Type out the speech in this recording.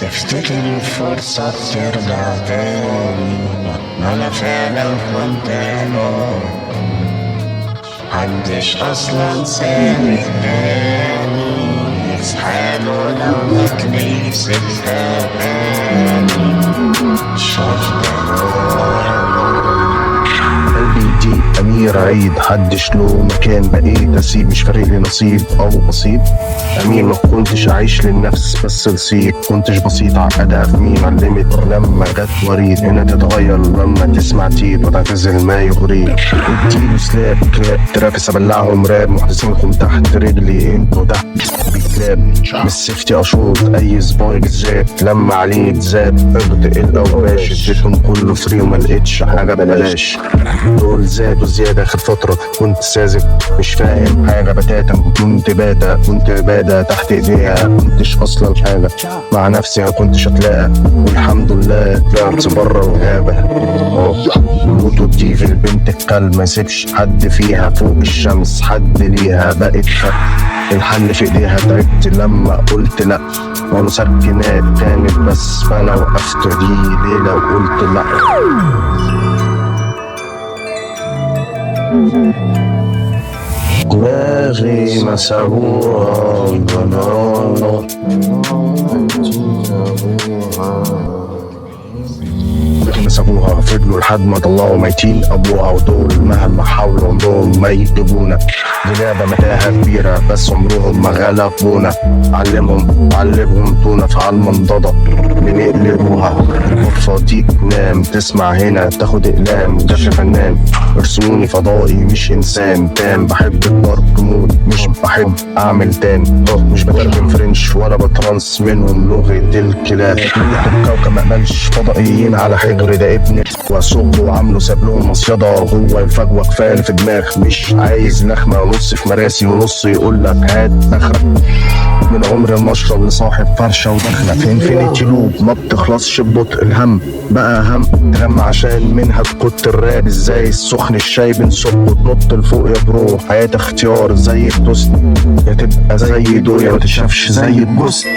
تفتكر الفرصة ترجع تاني؟ أنا فعلا كنت أنا محدش أصلا سامح تاني، يسحاله لو مكني سبتها تاني. شفت قلبي دي أمير عيد، حدش له مكان بقيت أسيب، مش فارق لي نصيب أو بسيط. أمين ما كنتش أعيش للنفس بس نسيت، كنتش بسيط عقدها في مين علمت لما جت وريد. هنا تتغير لما تسمع تيت وتعتزل ما يغريك. اديله سلاب كلاب ترافس أبلعهم راب، محدثينكم تحت رجلي انتوا تحت بكلاب. مش سيفتي أشوط أي سبايك زاد، لما عليه تزاد قبض إلا وباش. اديتهم كله فري وملقتش حاجة ببلاش. دول زادوا زيادة آخر فترة، كنت ساذج مش فاهم حاجة بتاتا. كنت بادة تحت ايديها، كنتش اصلا حاجة مع نفسي، ما كنتش اتلاقى. والحمد لله طلعت بره الغابة. بلوتو دي في البنت الكلب، ما يسيبش حد فيها فوق الشمس حد ليها. بقت الحل في ايديها، تعبت لما قلت لا. ومسكنات كانت بس فانا وقفت دي ليلة وقلت لا. دماغي مسحوها البنانة، مسكوها فضلوا لحد ما طلعوا ميتين ابوها، ودول مهما حاولوا انهم ما يجيبونا. دي لعبة متاهة كبيرة بس عمرهم ما غلبونا. علمهم تونة في المنضدة بنقلبوها. الغرفة دي نام تسمع هنا تاخد اقلام. جاش فنان ارسموني فضائي مش انسان تام. بحب الدارك مود مش بحب اعمل تان. مش بترجم فرنش ولا بترانس منهم لغة الكلاب. الكوكب مقبلش فضائيين على حجر، ده ابن وصوبه وعامله ساب لهم مصيدة. هو الفجوة كفاية في دماغ، مش عايز لخمة ونص في مراسي ونص يقولك هات اخرك. من عمر المشرب لصاحب فرشة ودخلة في انفينيتي لوب ما بتخلصش ببطء. الهم بقى هم تغم عشان منها تكت الراب. ازاي السخن الشاي بنصب وتنط لفوق يا برو. حياة اختيار زي التوست، يا تبقى زي دول يا ما تشافش زي البوست.